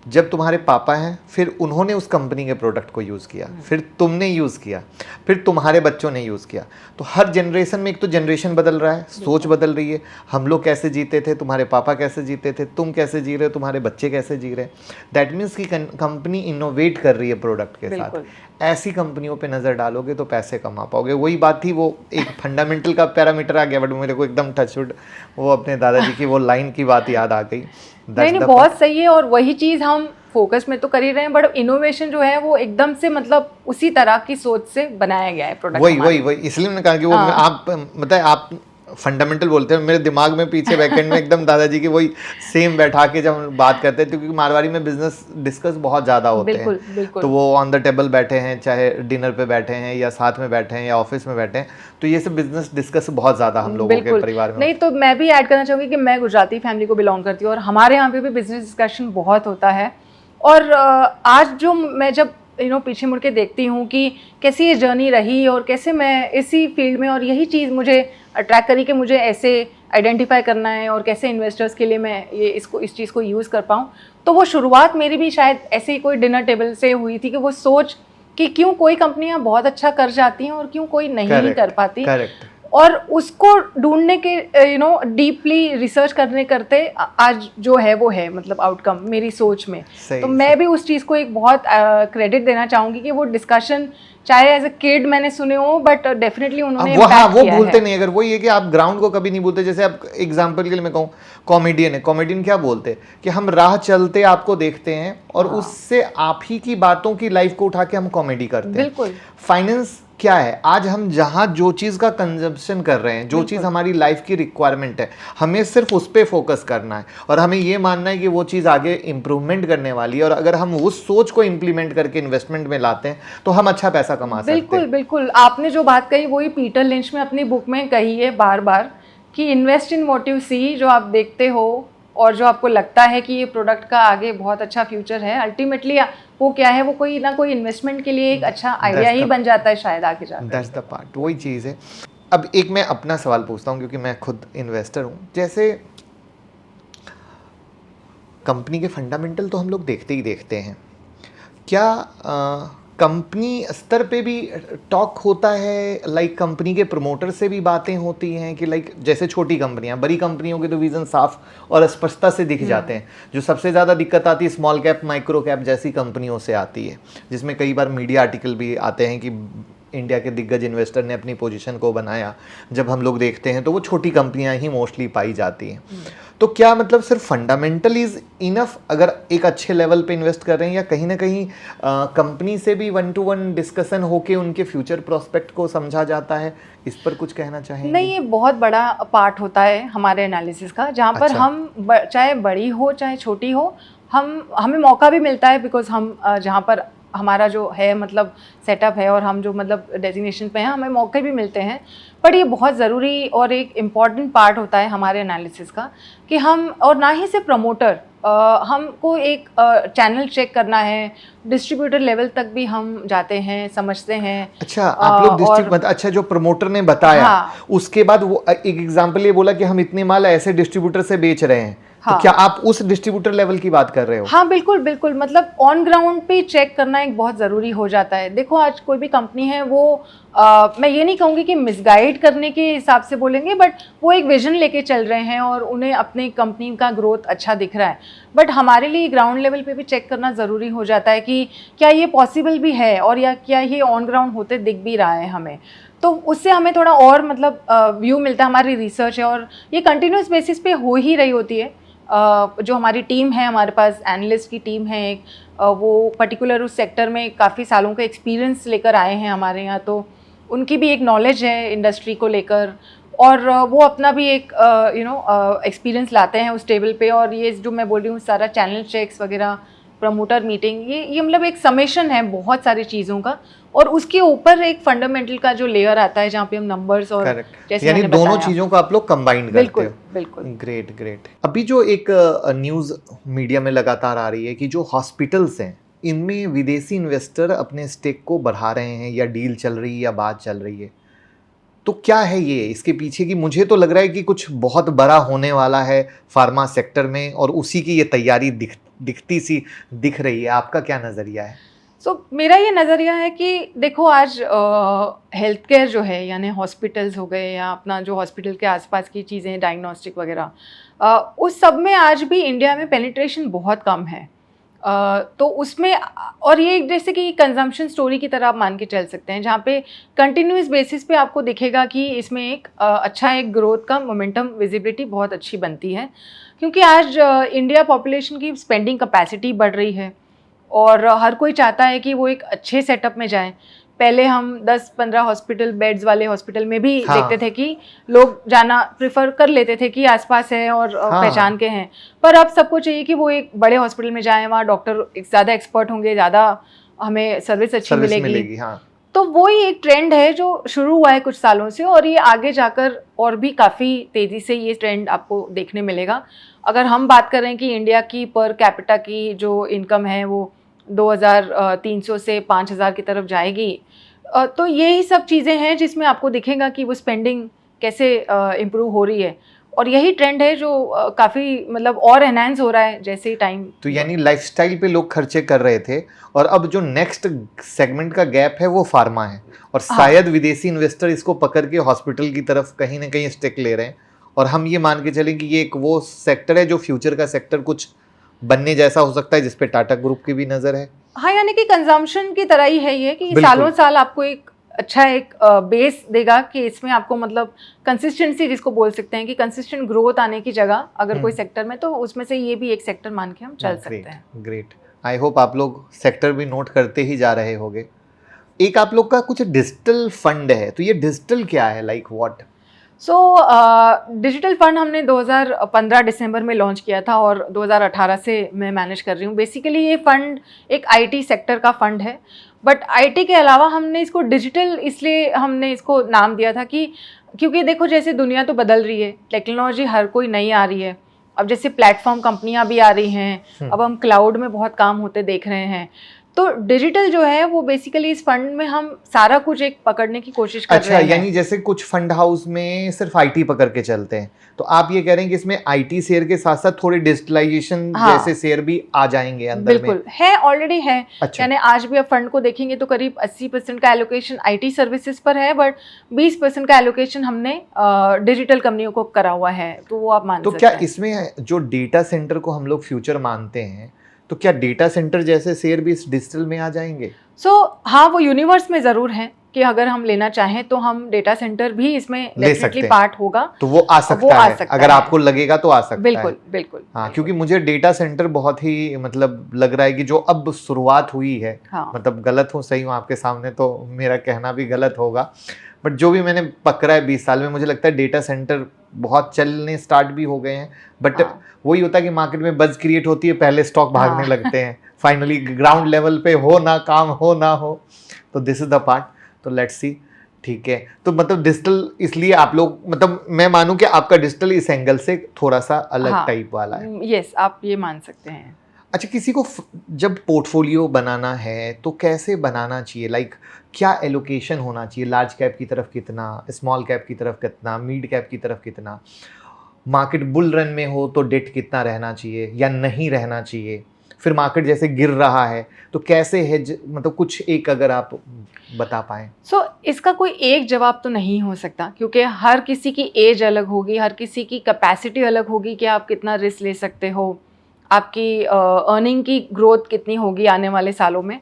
Speaker 2: जब तुम्हारे पापा हैं फिर उन्होंने उस कंपनी के प्रोडक्ट को यूज़ किया, फिर तुमने यूज़ किया, फिर तुम्हारे बच्चों ने यूज़ किया, तो हर जनरेशन में एक तो जनरेशन बदल रहा है, सोच बदल रही है। हम लोग कैसे जीते थे, तुम्हारे पापा कैसे जीते थे, तुम कैसे जी रहे हो, तुम्हारे बच्चे कैसे जी रहे हैं। दैट मीन्स कि कंपनी इनोवेट कर रही है प्रोडक्ट के साथ। ऐसी कंपनियों पे नज़र डालोगे तो पैसे कमा पाओगे। वही बात थी, वो एक फंडामेंटल का पैरामीटर आ गया, बट मेरे को एकदम टचवुड वो अपने दादाजी की वो लाइन की बात याद आ गई।
Speaker 1: नहीं बहुत सही है, और वही चीज़ हम फोकस में तो कर ही रहे हैं, बट इनोवेशन जो है वो एकदम से मतलब उसी तरह की सोच से बनाया गया है प्रोडक्ट।
Speaker 2: वही इसलिए मैंने कहा कि वो आप बताए, आप फंडामेंटल बोलते हैं, मेरे दिमाग में पीछे बैकएंड में एकदम दादाजी की वही सेम बैठा के जब हम बात करते हैं, क्योंकि मारवाड़ी में बिजनेस डिस्कस बहुत ज़्यादा होते हैं।
Speaker 1: बिल्कुल बिल्कुल।
Speaker 2: तो वो ऑन द टेबल बैठे हैं, चाहे डिनर पे बैठे हैं या साथ में बैठे हैं या ऑफिस में बैठे हैं, तो ये सब बिजनेस डिस्कस बहुत ज़्यादा हम लोगों के परिवार में।
Speaker 1: नहीं, तो मैं भी ऐड करना चाहूँगी कि मैं गुजराती फैमिली को बिलोंग करती हूँ और हमारे यहाँ पे भी बिजनेस डिस्कशन बहुत होता है। और आज जो मैं जब पीछे मुड़ के देखती हूँ कि कैसी ये जर्नी रही और कैसे मैं इसी फील्ड में, और यही चीज़ मुझे अट्रैक्ट करी कि मुझे ऐसे आइडेंटिफाई करना है और कैसे इन्वेस्टर्स के लिए मैं इस चीज़ को यूज़ कर पाऊँ। तो वो शुरुआत मेरी भी शायद ऐसे ही कोई डिनर टेबल से हुई थी कि वो सोच कि क्यों कोई कंपनियां बहुत अच्छा कर जाती हैं और क्यों कोई नहीं कर पाती।
Speaker 2: करेक्ट।
Speaker 1: और उसको ढूंढने के डीपली रिसर्च करने करते आज जो है वो है, मतलब आउटकम मेरी सोच में। तो मैं भी उस चीज़ को एक बहुत क्रेडिट देना चाहूँगी कि वो डिस्कशन चाहे एज अ किड मैंने सुने हो, बट डेफिनेटली उन्होंने
Speaker 2: वो भूलते नहीं। अगर वो ये कि आप ग्राउंड को कभी नहीं भूलते। जैसे आप एग्जांपल के लिए मैं कहूँ, कॉमेडियन है, कॉमेडियन क्या बोलते हैं कि हम राह चलते आपको देखते हैं और उससे आप ही की बातों की लाइफ को उठा के हम कॉमेडी करते हैं।
Speaker 1: बिल्कुल।
Speaker 2: फाइनेंस क्या है, आज हम जहां जो चीज़ का कंजम्पशन कर रहे हैं, जो चीज़ हमारी लाइफ की रिक्वायरमेंट है, हमें सिर्फ उस पर फोकस करना है और हमें ये मानना है कि वो चीज़ आगे इंप्रूवमेंट करने वाली है। और अगर हम उस सोच को इंप्लीमेंट करके इन्वेस्टमेंट में लाते हैं तो हम अच्छा पैसा कमा सकते हैं।
Speaker 1: बिल्कुल बिल्कुल। आपने जो बात कही वही पीटर लिंच ने अपनी बुक में कही है बार बार कि invest in what you see, जो आप देखते हो और जो आपको लगता है कि ये प्रोडक्ट का आगे बहुत अच्छा फ्यूचर है, अल्टीमेटली वो क्या है, वो कोई ना कोई इन्वेस्टमेंट के लिए एक अच्छा आइडिया ही बन जाता है शायद आगे जाकर।
Speaker 2: दैट्स द पार्ट, वही चीज़ है। अब एक मैं अपना सवाल पूछता हूँ, क्योंकि मैं खुद इन्वेस्टर हूँ। जैसे कंपनी के फंडामेंटल तो हम लोग देखते ही देखते हैं, क्या कंपनी स्तर पे भी टॉक होता है? लाइक कंपनी के प्रमोटर से भी बातें होती हैं कि लाइक जैसे छोटी कंपनियां, बड़ी कंपनियों के तो विजन साफ और स्पष्टता से दिख जाते हैं। जो सबसे ज़्यादा दिक्कत आती है स्मॉल कैप, माइक्रो कैप जैसी कंपनियों से आती है, जिसमें कई बार मीडिया आर्टिकल भी आते हैं कि इंडिया के दिग्गज इन्वेस्टर ने अपनी पोजीशन को बनाया। जब हम लोग देखते हैं तो वो छोटी कंपनियां ही मोस्टली पाई जाती हैं। तो क्या मतलब सिर्फ फंडामेंटल इज इनफ अगर एक अच्छे लेवल पे इन्वेस्ट कर रहे हैं, या कहीं ना कहीं कंपनी से भी 1-to-1 डिस्कशन होके उनके फ्यूचर प्रोस्पेक्ट को समझा जाता है? इस पर कुछ कहना चाहेंगे?
Speaker 1: नहीं, ये बहुत बड़ा पार्ट होता है हमारे एनालिसिस का, जहाँ पर हम चाहे बड़ी हो चाहे छोटी हो, हमें मौका भी मिलता है, बिकॉज हम जहाँ पर हमारा जो है मतलब सेटअप है और हम जो मतलब डेजिग्नेशन पे हैं, हमें मौके भी मिलते हैं। पर ये बहुत ज़रूरी और एक इम्पॉर्टेंट पार्ट होता है हमारे एनालिसिस का कि हम, और ना ही सिर्फ प्रमोटर, हमको एक चैनल चेक करना है, डिस्ट्रीब्यूटर लेवल तक भी हम जाते हैं, समझते हैं।
Speaker 2: अच्छा, आप लोग अच्छा, जो प्रमोटर ने बताया, हाँ, उसके बाद वो एक एग्जांपल ये बोला कि हम इतने माल ऐसे डिस्ट्रीब्यूटर से बेच रहे हैं, हाँ, तो क्या आप उस डिस्ट्रीब्यूटर लेवल की बात कर रहे हो?
Speaker 1: हाँ बिल्कुल बिल्कुल। मतलब ऑन ग्राउंड पे चेक करना एक बहुत ज़रूरी हो जाता है। देखो, आज कोई भी कंपनी है वो मैं ये नहीं कहूँगी कि मिसगाइड करने के हिसाब से बोलेंगे, बट वो एक विजन लेके चल रहे हैं और उन्हें अपनी कंपनी का ग्रोथ अच्छा दिख रहा है। बट हमारे लिए ग्राउंड लेवल पे भी चेक करना ज़रूरी हो जाता है कि क्या ये पॉसिबल भी है और या क्या ये ऑन ग्राउंड होते दिख भी रहा है हमें। तो उससे हमें थोड़ा और मतलब व्यू मिलता है। हमारी रिसर्च है और ये कंटिन्यूस बेसिस पे हो ही रही होती है। जो हमारी टीम है, हमारे पास एनालिस्ट की टीम है एक, वो पर्टिकुलर उस सेक्टर में काफ़ी सालों का एक्सपीरियंस लेकर आए हैं हमारे यहाँ, तो उनकी भी एक नॉलेज है इंडस्ट्री को लेकर, और वो अपना भी एक एक्सपीरियंस लाते हैं उस टेबल पे। और ये जो मैं बोल रही हूँ सारा चैनल चेक्स वगैरह, प्रमोटर मीटिंग, ये मतलब एक समेशन है बहुत सारी चीज़ों का, और उसके ऊपर एक फंडामेंटल का जो लेयर आता है जहाँ पे हम नंबर्स और
Speaker 2: जैसे यानी दोनों चीजों को आप लोग कंबाइन करते हो।
Speaker 1: बिल्कुल।
Speaker 2: Great great. अभी जो एक न्यूज़ मीडिया में लगातार आ रही है कि जो हॉस्पिटल्स हैं, इनमें विदेशी इन्वेस्टर अपने स्टेक को बढ़ा रहे हैं, या डील चल रही है या बात चल रही है, तो क्या है ये इसके पीछे? की मुझे तो लग रहा है कि कुछ बहुत बड़ा होने वाला है फार्मा सेक्टर में, और उसी की ये तैयारी दिखती सी दिख रही है। आपका क्या नज़रिया है?
Speaker 1: मेरा ये नज़रिया है कि देखो, आज हेल्थ केयर जो है, यानी हॉस्पिटल्स हो गए या अपना जो हॉस्पिटल के आसपास की चीज़ें, डायग्नोस्टिक वगैरह, उस सब में आज भी इंडिया में पेनिट्रेशन बहुत कम है। तो उसमें, और ये जैसे कि कंजम्पशन स्टोरी की तरह आप मान के चल सकते हैं, जहाँ पे कंटिन्यूस बेसिस पे आपको दिखेगा कि इसमें एक अच्छा एक ग्रोथ का मोमेंटम, विजिबिलिटी बहुत अच्छी बनती है, क्योंकि आज इंडिया पॉपुलेशन की स्पेंडिंग कैपेसिटी बढ़ रही है और हर कोई चाहता है कि वो एक अच्छे सेटअप में जाए। पहले हम 10-15 हॉस्पिटल बेड्स वाले हॉस्पिटल में भी
Speaker 2: हाँ।
Speaker 1: देखते थे कि लोग जाना प्रेफर कर लेते थे कि आसपास है और
Speaker 2: हाँ।
Speaker 1: पहचान के हैं। पर अब सबको चाहिए कि वो एक बड़े हॉस्पिटल में जाएं, वहाँ डॉक्टर ज़्यादा एक्सपर्ट होंगे, ज़्यादा हमें सर्विस अच्छी मिलेगी।
Speaker 2: हाँ।
Speaker 1: तो वही एक ट्रेंड है जो शुरू हुआ है कुछ सालों से, और ये आगे जाकर और भी काफ़ी तेज़ी से ये ट्रेंड आपको देखने मिलेगा। अगर हम बात करें कि इंडिया की पर कैपिटा की जो इनकम है वो 2300 से 5000 की तरफ जाएगी, तो यही सब चीज़ें हैं जिसमें आपको दिखेगा कि वो स्पेंडिंग कैसे इम्प्रूव हो रही है, और यही ट्रेंड है जो काफ़ी मतलब और एनहांस हो रहा है जैसे ही टाइम।
Speaker 2: तो यानी लाइफस्टाइल पे लोग खर्चे कर रहे थे, और अब जो नेक्स्ट सेगमेंट का गैप है वो फार्मा है, और शायद विदेशी इन्वेस्टर इसको पकड़ के हॉस्पिटल की तरफ कहीं ना कहीं स्टेक ले रहे हैं, और हम ये मान के चलें कि ये एक वो सेक्टर है जो फ्यूचर का सेक्टर कुछ बनने जैसा हो सकता है, जिसपे टाटा ग्रुप की भी नज़र है।
Speaker 1: हाँ, यानी कि कंजम्पशन की तरह ही है ये कि
Speaker 2: बिल्कुल।
Speaker 1: सालों साल आपको एक अच्छा एक बेस देगा कि इसमें आपको मतलब कंसिस्टेंसी जिसको बोल सकते हैं कि कंसिस्टेंट ग्रोथ आने की जगह अगर कोई सेक्टर में, तो उसमें से ये भी एक सेक्टर मान के हम चल सकते हैं।
Speaker 2: ग्रेट। आई होप आप लोग सेक्टर भी नोट करते ही जा रहे होंगे। एक आप लोग का कुछ डिजिटल फंड है, तो ये डिजिटल क्या है, लाइक व्हाट?
Speaker 1: डिजिटल फंड हमने 2015 दिसंबर में लॉन्च किया था और 2018 से मैं मैनेज कर रही हूँ। बेसिकली ये फंड एक आईटी सेक्टर का फंड है, बट आईटी के अलावा हमने इसको डिजिटल इसलिए हमने इसको नाम दिया था कि क्योंकि देखो जैसे दुनिया तो बदल रही है, टेक्नोलॉजी हर कोई नई आ रही है। अब जैसे प्लेटफॉर्म कंपनियां भी आ रही हैं, अब हम क्लाउड में बहुत काम होते देख रहे हैं, तो डिजिटल जो है वो बेसिकली इस फंड में हम सारा कुछ एक पकड़ने की कोशिश कर रहे हैं।
Speaker 2: अच्छा, यानी जैसे कुछ फंड हाउस में सिर्फ आईटी पकड़ के चलते हैं, तो आप ये कह रहे हैं कि इसमें आईटी शेयर के साथ साथ थोड़े डिजिटलाइजेशन जैसे शेयर भी आ जाएंगे अंदर में?
Speaker 1: बिल्कुल है, ऑलरेडी है।
Speaker 2: अच्छा।
Speaker 1: यानी आज भी आप फंड को देखेंगे तो करीब 80% का एलोकेशन आईटी सर्विसेज पर है, बट 20% का एलोकेशन हमने डिजिटल कंपनियों को करा हुआ है, तो वो आप मान सकते हैं।
Speaker 2: तो क्या इसमें जो डेटा सेंटर को हम लोग फ्यूचर मानते हैं, तो क्या डेटा सेंटर जैसे शेयर भी इस डिजिटल में आ जाएंगे?
Speaker 1: हाँ, वो यूनिवर्स में ज़रूर है कि अगर हम लेना चाहें तो हम डेटा सेंटर भी इसमें डेफिनेटली पार्ट होगा,
Speaker 2: तो वो आ सकता है अगर आपको लगेगा तो आ सकता है।
Speaker 1: बिल्कुल बिल्कुल।
Speaker 2: हाँ, क्योंकि मुझे डेटा सेंटर बहुत ही मतलब लग रहा है कि जो अब शुरुआत हुई है,
Speaker 1: हाँ।
Speaker 2: मतलब गलत हूँ सही हूँ आपके सामने तो मेरा कहना भी गलत होगा, बट जो भी मैंने पकड़ा है 20 साल में, मुझे लगता है डेटा सेंटर बहुत चलने स्टार्ट भी हो गए हैं, बट वही होता है कि मार्केट में बज क्रिएट होती है, पहले स्टॉक भागने लगते हैं, फाइनली ग्राउंड लेवल पे हो ना काम हो ना हो, तो दिस इज द पार्ट। तो लेट्स सी, ठीक है। तो मतलब डिजिटल इसलिए आप लोग, मतलब मैं मानूं कि आपका डिजिटल इस एंगल से थोड़ा सा अलग टाइप वाला है।
Speaker 1: यस, आप ये मान सकते हैं।
Speaker 2: अच्छा, किसी को जब पोर्टफोलियो बनाना है तो कैसे बनाना चाहिए, लाइक क्या एलोकेशन होना चाहिए, लार्ज कैप की तरफ कितना, स्मॉल कैप की तरफ कितना, मिड कैप की तरफ कितना, मार्केट बुल रन में हो तो डेट कितना रहना चाहिए या नहीं रहना चाहिए, फिर मार्केट जैसे गिर रहा है तो कैसे हेज, मतलब कुछ एक अगर आप बता पाएं।
Speaker 1: इसका कोई एक जवाब तो नहीं हो सकता, क्योंकि हर किसी की एज अलग होगी, हर किसी की कैपेसिटी अलग होगी कि आप कितना रिस्क ले सकते हो, आपकी अर्निंग की ग्रोथ कितनी होगी आने वाले सालों में,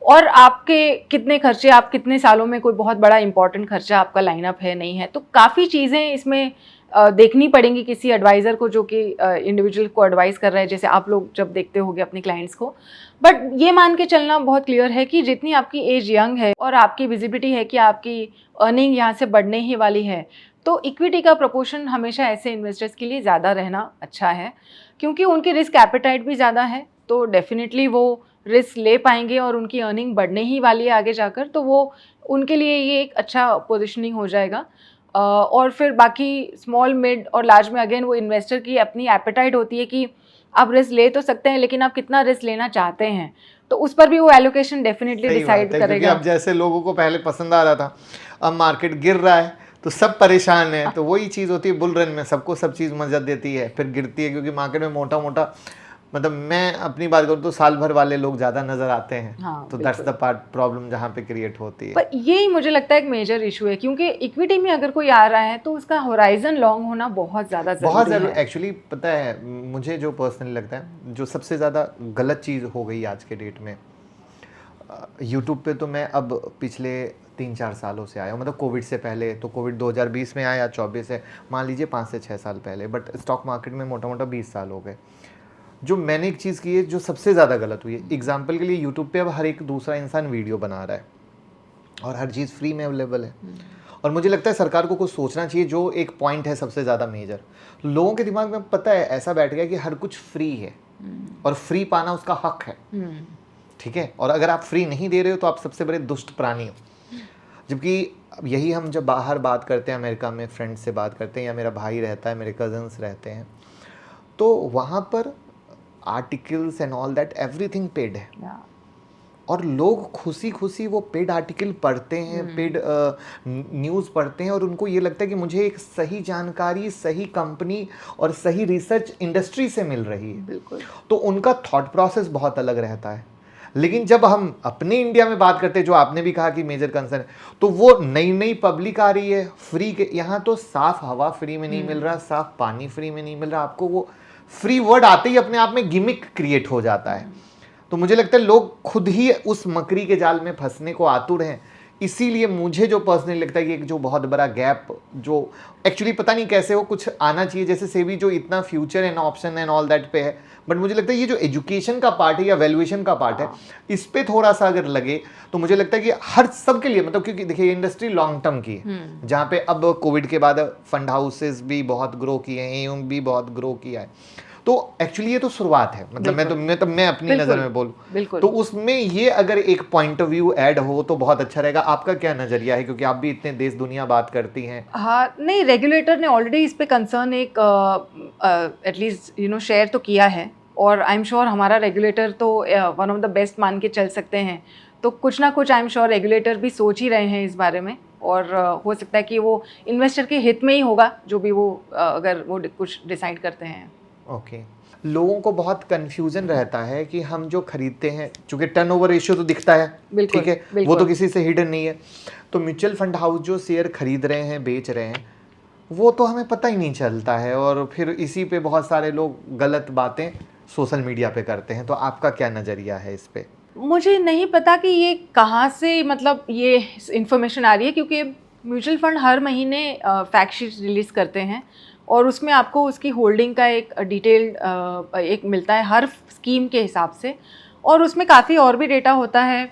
Speaker 1: और आपके कितने खर्चे, आप कितने सालों में कोई बहुत बड़ा इंपॉर्टेंट खर्चा आपका लाइनअप है नहीं है, तो काफ़ी चीज़ें इसमें देखनी पड़ेंगी किसी एडवाइज़र को जो कि इंडिविजुअल को एडवाइस कर रहा है, जैसे आप लोग जब देखते होगे अपने क्लाइंट्स को। बट ये मान के चलना बहुत क्लियर है कि जितनी आपकी एज यंग है और आपकी विजिबिलिटी है कि आपकी अर्निंग यहाँ से बढ़ने ही वाली है, तो इक्विटी का प्रपोर्शन हमेशा ऐसे इन्वेस्टर्स के लिए ज़्यादा रहना अच्छा है, क्योंकि उनकी रिस्क एपेटाइट भी ज़्यादा है, तो डेफिनेटली वो रिस्क ले पाएंगे और उनकी अर्निंग बढ़ने ही वाली है आगे जाकर, तो वो उनके लिए ये एक अच्छा पोजिशनिंग हो जाएगा। और फिर बाकी स्मॉल मिड और लार्ज में अगेन वो इन्वेस्टर की अपनी एपेटाइट होती है कि आप रिस्क ले तो सकते हैं, लेकिन आप कितना रिस्क लेना चाहते हैं, तो उस पर भी वो एलोकेशन डेफिनेटली डिसाइड करेगा।
Speaker 2: अब जैसे लोगों को पहले पसंद आ रहा था, अब मार्केट गिर रहा है तो सब परेशान है, तो वही चीज़ होती है बुल रन में, सबको सब चीज़ मजा देती है, फिर गिरती है, क्योंकि मार्केट में मोटा मोटा, मतलब मैं अपनी बात करूँ तो साल भर वाले लोग ज़्यादा नज़र आते हैं। हाँ, तो दैट्स द पार्ट प्रॉब्लम जहाँ पे क्रिएट होती है।
Speaker 1: पर यही मुझे लगता है एक मेजर इशू है, क्योंकि इक्विटी में अगर कोई आ रहा है तो उसका होराइजन लॉन्ग होना बहुत ज़्यादा जरूरी है।
Speaker 2: एक्चुअली पता है मुझे जो पर्सनली लगता है, जो सबसे ज़्यादा गलत चीज़ हो गई आज के डेट में, यूट्यूब पे तो मैं अब पिछले 3-4 सालों से आया हूँ, मतलब कोविड से पहले तो कोविड 2020 में आया, 24 है, मान लीजिए 5 से 6 साल पहले, बट स्टॉक मार्केट में मोटा मोटा 20 साल हो गए। जो मैंने एक चीज़ की है जो सबसे ज़्यादा गलत हुई है, एग्जाम्पल के लिए यूट्यूब पे अब हर एक दूसरा इंसान वीडियो बना रहा है, और हर चीज़ फ्री में अवेलेबल है। और मुझे लगता है सरकार को कुछ सोचना चाहिए, जो एक पॉइंट है सबसे ज़्यादा मेजर, लोगों के दिमाग में पता है ऐसा बैठ गया कि हर कुछ फ्री है और फ्री पाना उसका हक है, ठीक है। और अगर आप फ्री नहीं दे रहे हो तो आप सबसे बड़े दुष्ट प्राणी हो। जबकि अब यही हम जब बाहर बात करते हैं, अमेरिका में फ्रेंड्स से बात करते हैं, या मेरा भाई रहता है, मेरे कजन्स रहते हैं, तो वहाँ पर articles and all that everything paid है। और लोग खुशी खुशी वो पेड आर्टिकल पढ़ते हैं, पेड न्यूज़ पढ़ते हैं, और उनको ये लगता है कि मुझे एक सही जानकारी सही कंपनी और सही रिसर्च इंडस्ट्री से मिल रही है।
Speaker 1: बिल्कुल।
Speaker 2: तो उनका थॉट प्रोसेस बहुत अलग रहता है। लेकिन जब हम अपने इंडिया में बात करते हैं, जो आपने भी कहा कि मेजर कंसर्न, तो वो नई नई पब्लिक आ रही है फ्री के, यहाँ तो साफ हवा फ्री में नहीं मिल रहा, साफ पानी फ्री में नहीं मिल रहा, आपको वो फ्री वर्ड आते ही अपने आप में गिमिक क्रिएट हो जाता है। तो मुझे लगता है लोग खुद ही उस मकड़ी के जाल में फंसने को आतुर हैं। इसीलिए मुझे जो पर्सनली लगता है कि एक जो बहुत बड़ा गैप, जो एक्चुअली पता नहीं कैसे हो, कुछ आना चाहिए। जैसे सेबी जो इतना future and option and all that पे है, बट मुझे लगता है ये जो एजुकेशन का पार्ट है या वैल्यूएशन का पार्ट है, इस पे थोड़ा सा अगर लगे तो मुझे लगता है कि हर सब के लिए, मतलब क्योंकि देखिए ये इंडस्ट्री लॉन्ग टर्म की है, जहाँ पे अब कोविड के बाद फंड हाउसेस भी बहुत ग्रो किए हैं, एयूएम भी बहुत ग्रो किया है। तो एक्चुअली ये तो शुरुआत है, मतलब मैं अपनी नज़र में बोलूँ तो उसमें ये अगर एक पॉइंट ऑफ व्यू ऐड हो तो बहुत अच्छा रहेगा। आपका क्या नज़रिया है, क्योंकि आप भी इतने देश दुनिया बात करती हैं?
Speaker 1: हाँ, नहीं, रेगुलेटर ने ऑलरेडी इस पे कंसर्न एक एटलीस्ट शेयर तो किया है, और आई एम श्योर हमारा रेगुलेटर तो वन ऑफ द बेस्ट मान के चल सकते हैं। तो कुछ ना कुछ आई एम श्योर रेगुलेटर भी सोच ही रहे हैं इस बारे में, और हो सकता है कि वो इन्वेस्टर के हित में ही होगा जो भी वो अगर वो कुछ डिसाइड करते हैं।
Speaker 2: ओके। लोगों को बहुत कंफ्यूजन रहता है कि हम जो खरीदते हैं, चूंकि टर्नओवर रेशियो तो दिखता है, ठीक है, वो तो किसी से हिडन नहीं है। तो म्यूचुअल फंड हाउस जो शेयर खरीद रहे हैं, बेच रहे हैं, वो तो हमें पता ही नहीं चलता है, और फिर इसी पे बहुत सारे लोग गलत बातें सोशल मीडिया पे करते हैं। तो आपका क्या नज़रिया है इस पे?
Speaker 1: मुझे नहीं पता कि ये कहाँ से मतलब ये इन्फॉर्मेशन आ रही है, क्योंकि म्यूचुअल फंड हर महीने फैक्ट शीट रिलीज़ करते हैं, और उसमें आपको उसकी होल्डिंग का एक डिटेल्ड एक मिलता है हर स्कीम के हिसाब से, और उसमें काफ़ी और भी डेटा होता है,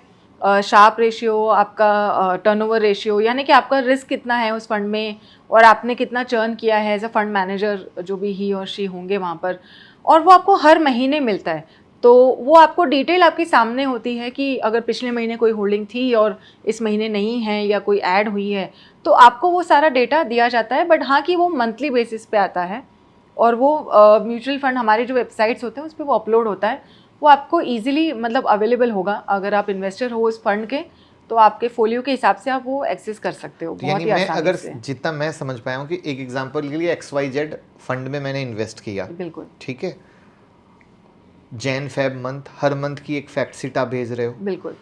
Speaker 1: शार्प रेशियो, आपका टर्नओवर रेशियो, यानी कि आपका रिस्क कितना है उस फंड में, और आपने कितना चर्न किया है एज अ फंड मैनेजर, जो भी ही और शी होंगे वहाँ पर, और वो आपको हर महीने मिलता है। तो वो आपको डिटेल आपके सामने होती है कि अगर पिछले महीने कोई होल्डिंग थी और इस महीने नहीं है, या कोई ऐड हुई है, तो आपको वो सारा डेटा दिया जाता है। बट हाँ, कि वो मंथली बेसिस पे आता है, और वो म्यूचुअल फंड हमारे जो वेबसाइट्स होते हैं उस पर वो अपलोड होता है। वो आपको ईजिली मतलब अवेलेबल होगा, अगर आप इन्वेस्टर हो उस फंड के, तो आपके फोलियो के हिसाब से आप वो एक्सेस कर सकते हो बहुत ही आसानी से।
Speaker 2: जितना मैं समझ पाया हूँ कि एक एग्जांपल के लिए XYZ फंड में मैंने इन्वेस्ट किया,
Speaker 1: बिल्कुल
Speaker 2: ठीक है, जैन फेब मंथ, हर मंथ की एक फैक्ट सीट आप भेज रहे हो,
Speaker 1: बिल्कुल।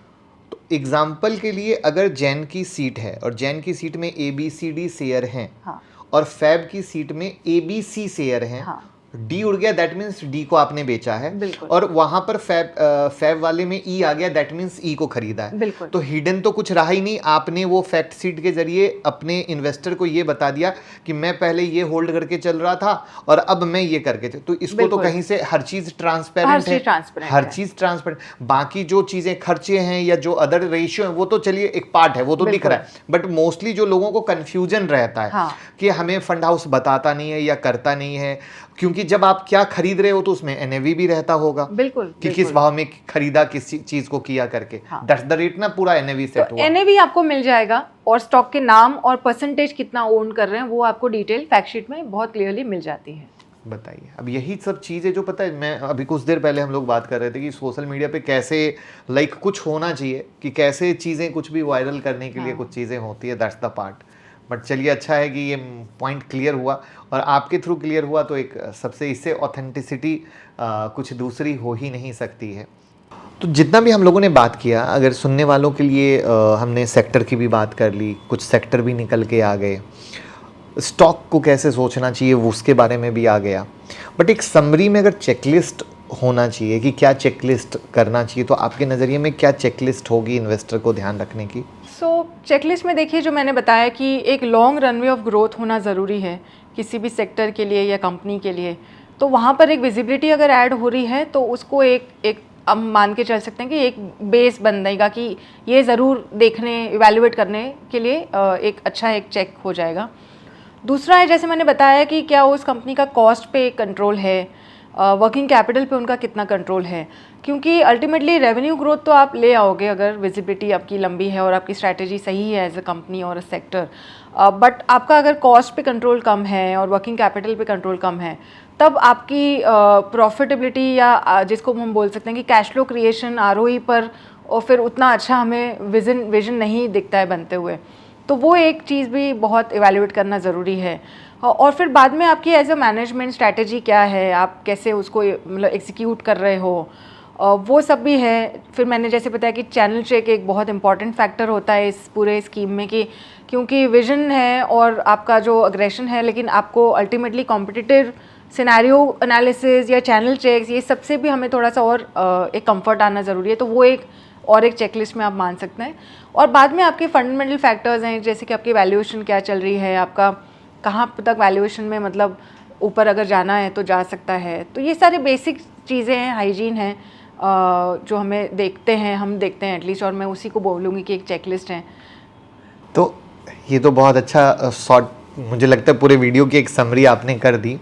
Speaker 2: तो एग्जाम्पल के लिए अगर जैन की सीट है और जैन की सीट में ABCD शेयर हैं,
Speaker 1: हाँ,
Speaker 2: और फैब की सीट में ABC शेयर हैं,
Speaker 1: हाँ,
Speaker 2: डी उड़ गया, दैट मीन्स डी को आपने बेचा है, और वहां पर फैब वाले में ई आ गया, दैट मीन्स ई को खरीदा है। तो हिडन तो कुछ रहा ही नहीं, आपने वो फैक्ट सीट के जरिए अपने इन्वेस्टर को ये बता दिया कि मैं पहले ये होल्ड करके चल रहा था और अब मैं ये करके थे। तो इसको तो कहीं से हर चीज ट्रांसपेरेंट है, हर चीज ट्रांसपेरेंट। बाकी जो चीजें खर्चे हैं या जो अदर रेशियो है वो तो चलिए एक पार्ट है, वो तो दिख रहा है, बट मोस्टली जो लोगों को कंफ्यूजन रहता है कि हमें फंड हाउस बताता नहीं है या करता नहीं है, क्योंकि जब आप क्या खरीद रहे हो तो उसमें NAV भी रहता होगा,
Speaker 1: बिल्कुल,
Speaker 2: कि किस भाव में खरीदा, किस चीज को किया करके, दैट्स द रेट ना, पूरा NAV सेट हुआ।
Speaker 1: NAV आपको मिल जाएगा, और स्टॉक के नाम और परसेंटेज कितना ओन कर रहे हैं वो आपको डिटेल फैक्ट शीट में बहुत क्लियरली मिल जाती है।
Speaker 2: बताइए, अब यही सब चीज़ें जो पता है, मैं अभी कुछ देर पहले हम लोग बात कर रहे थे कि सोशल मीडिया पे कैसे कुछ होना चाहिए, कि कैसे चीज़ें कुछ भी वायरल करने के लिए कुछ चीज़ें होती है, दैट्स द पार्ट। बट चलिए, अच्छा है कि ये पॉइंट क्लियर हुआ, और आपके थ्रू क्लियर हुआ, तो एक सबसे इससे ऑथेंटिसिटी कुछ दूसरी हो ही नहीं सकती है। तो जितना भी हम लोगों ने बात किया, अगर सुनने वालों के लिए हमने सेक्टर की भी बात कर ली, कुछ सेक्टर भी निकल के आ गए, स्टॉक को कैसे सोचना चाहिए वो उसके बारे में भी आ गया, बट एक समरी में अगर चेकलिस्ट होना चाहिए कि क्या चेकलिस्ट करना चाहिए, तो आपके नज़रिए में क्या चेकलिस्ट होगी इन्वेस्टर को ध्यान रखने की?
Speaker 1: चेकलिस्ट में देखिए, जो मैंने बताया कि एक लॉन्ग रनवे ऑफ ग्रोथ होना ज़रूरी है किसी भी सेक्टर के लिए या कंपनी के लिए। तो वहाँ पर एक विजिबिलिटी अगर ऐड हो रही है तो उसको एक अब मान के चल सकते हैं कि एक बेस बन जाएगा कि ये ज़रूर देखने इवैल्यूएट करने के लिए एक अच्छा एक चेक हो जाएगा। दूसरा है, जैसे मैंने बताया कि क्या उस कंपनी का कॉस्ट पे कंट्रोल है, वर्किंग कैपिटल पे उनका कितना कंट्रोल है, क्योंकि अल्टीमेटली रेवेन्यू ग्रोथ तो आप ले आओगे अगर विजिबिलिटी आपकी लंबी है और आपकी स्ट्रैटेजी सही है एज अ कंपनी और अ सेक्टर, बट आपका अगर कॉस्ट पे कंट्रोल कम है और वर्किंग कैपिटल पे कंट्रोल कम है, तब आपकी प्रॉफिटेबिलिटी या जिसको हम बोल सकते हैं कि कैश फ्लो क्रिएशन, आरओई पर और फिर उतना अच्छा हमें विजन नहीं दिखता है बनते हुए। तो वो एक चीज़ भी बहुत इवैल्यूएट करना ज़रूरी है। और फिर बाद में आपकी एज अ मैनेजमेंट स्ट्रैटेजी क्या है, आप कैसे उसको मतलब एग्जीक्यूट कर रहे हो, वो सब भी है। फिर मैंने जैसे बताया कि चैनल चेक एक बहुत इंपॉर्टेंट फैक्टर होता है इस पूरे स्कीम में, कि क्योंकि विजन है और आपका जो अग्रेशन है, लेकिन आपको अल्टीमेटली कॉम्पिटिटिव सिनेरियो एनालिसिस या चैनल चेक्स, ये सबसे भी हमें थोड़ा सा और एक कंफर्ट आना ज़रूरी है। तो वो एक चेकलिस्ट में आप मान सकते हैं। और बाद में आपके फंडामेंटल फैक्टर्स हैं, जैसे कि आपकी वैल्यूएशन क्या चल रही है, आपका कहाँ तक वैल्यूएशन में मतलब ऊपर अगर जाना है तो जा सकता है। तो ये सारे बेसिक चीज़ें हैं, हाइजीन है, जो हम देखते हैं एटलीस्ट, और मैं उसी को बोलूँगी कि एक चेकलिस्ट है।
Speaker 2: तो ये तो बहुत अच्छा शॉर्ट, मुझे लगता है पूरे वीडियो की एक समरी आपने कर दी।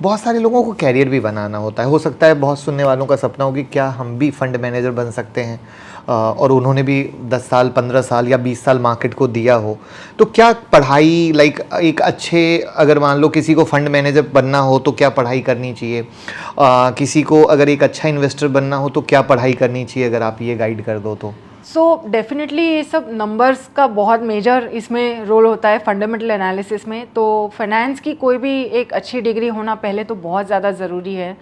Speaker 2: बहुत सारे लोगों को कैरियर भी बनाना होता है, हो सकता है बहुत सुनने वालों का सपना हो कि क्या हम भी फंड मैनेजर बन सकते हैं, और उन्होंने भी 10 साल 15 साल या 20 साल मार्केट को दिया हो, तो क्या पढ़ाई लाइक एक अच्छे, अगर मान लो किसी को फंड मैनेजर बनना हो तो क्या पढ़ाई करनी चाहिए, किसी को अगर एक अच्छा इन्वेस्टर बनना हो तो क्या पढ़ाई करनी चाहिए, अगर आप ये गाइड कर दो तो।
Speaker 1: सो डेफिनेटली ये सब नंबर्स का बहुत मेजर इसमें रोल होता है फंडामेंटल एनालिसिस में। तो फाइनेंस की कोई भी एक अच्छी डिग्री होना पहले तो बहुत ज़्यादा ज़रूरी है।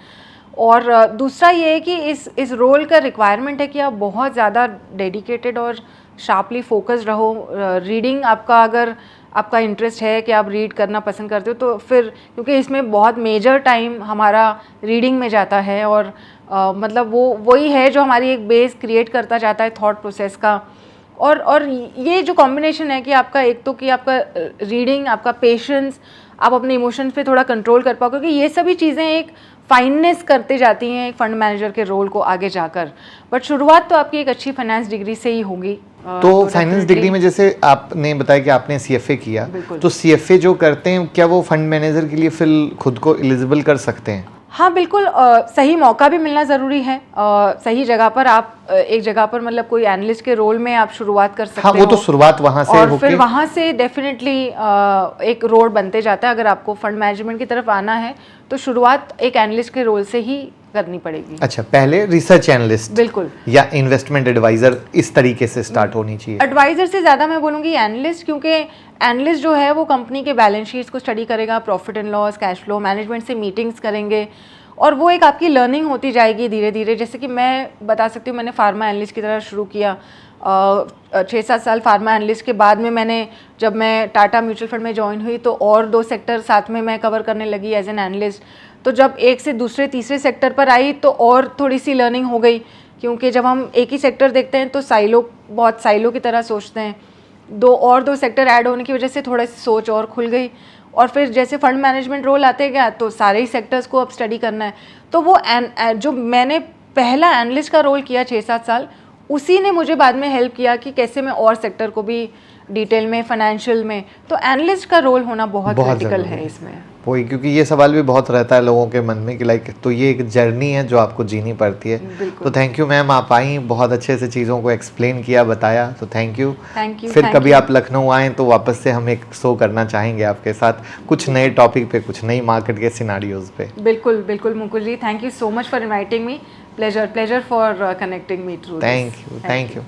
Speaker 1: और दूसरा ये है कि इस रोल का रिक्वायरमेंट है कि आप बहुत ज़्यादा डेडिकेटेड और शार्पली फोकस्ड रहो। रीडिंग आपका, अगर आपका इंटरेस्ट है कि आप रीड करना पसंद करते हो, तो फिर क्योंकि इसमें बहुत मेजर टाइम हमारा रीडिंग में जाता है, और मतलब वही है जो हमारी एक बेस क्रिएट करता जाता है थॉट प्रोसेस का। और ये जो कॉम्बिनेशन है कि आपका एक तो कि आपका रीडिंग, आपका पेशेंस, आप अपने इमोशंस पे थोड़ा कंट्रोल कर पाओ, क्योंकि ये सभी चीज़ें एक फाइननेस करते जाती हैं एक फंड मैनेजर के रोल को आगे जाकर। बट शुरुआत तो आपकी एक अच्छी फाइनेंस डिग्री से ही होगी।
Speaker 2: तो फाइनेंस डिग्री में जैसे आपने बताया कि आपने सीएफए किया, तो सीएफए जो करते हैं क्या वो फंड मैनेजर के लिए फिर खुद को एलिजिबल कर सकते हैं?
Speaker 1: हाँ बिल्कुल, सही मौका भी मिलना ज़रूरी है। सही जगह पर आप एक जगह पर मतलब कोई एनालिस्ट के रोल में आप शुरुआत कर सकते हो।
Speaker 2: हाँ, वो तो शुरुआत वहाँ से
Speaker 1: और फिर वहाँ से डेफिनेटली एक रोड बनते जाता है। अगर आपको फंड मैनेजमेंट की तरफ आना है तो शुरुआत एक एनालिस्ट के रोल से ही करनी पड़ेगी।
Speaker 2: अच्छा, पहले रिसर्च एनालिस्ट
Speaker 1: बिल्कुल,
Speaker 2: या इन्वेस्टमेंट एडवाइजर, इस तरीके से स्टार्ट होनी चाहिए।
Speaker 1: एडवाइजर से ज़्यादा मैं बोलूँगी एनालिस्ट, क्योंकि एनालिस्ट जो है वो कंपनी के बैलेंस शीट्स को स्टडी करेगा, profit and loss, cash flow, management से मीटिंग्स करेंगे, और वो एक आपकी लर्निंग होती जाएगी धीरे धीरे। जैसे कि मैं बता सकती हूँ, मैंने फार्मा एनालिस्ट की तरह शुरू किया, 6-7 साल फार्मा एनालिस्ट के बाद में जब मैं टाटा म्यूचुअल फंड में ज्वाइन हुई तो और 2 सेक्टर साथ में मैं कवर करने लगी एज एन एनालिस्ट। तो जब एक से दूसरे तीसरे सेक्टर पर आई तो और थोड़ी सी लर्निंग हो गई, क्योंकि जब हम एक ही सेक्टर देखते हैं तो बहुत साइलो की तरह सोचते हैं। 2 सेक्टर ऐड होने की वजह से थोड़ा सी सोच और खुल गई। और फिर जैसे फंड मैनेजमेंट रोल आते गया तो सारे ही सेक्टर्स को अब स्टडी करना है। तो वो जो मैंने पहला एनालिस्ट का रोल किया 6-7 साल, उसी ने मुझे बाद में हेल्प किया कि कैसे मैं और सेक्टर को भी डिटेल में, फाइनेंशियल में, तो एनालिस्ट का रोल होना बहुत क्रिटिकल है इसमें।
Speaker 2: वही, क्योंकि ये सवाल भी बहुत रहता है लोगों के मन में कि लाइक, तो ये एक जर्नी है जो आपको जीनी पड़ती है। तो थैंक यू मैम, आप आई, बहुत अच्छे से चीज़ों को एक्सप्लेन किया, बताया, तो थैंक यू। फिर कभी आप लखनऊ आएँ तो वापस से हम एक शो करना चाहेंगे आपके साथ, कुछ नए टॉपिक पे, कुछ नई मार्केट के सिनारियोज पे।
Speaker 1: बिल्कुल बिल्कुल Mukul ji, thank you so much for inviting me. Pleasure for connecting me through.
Speaker 2: Thank you.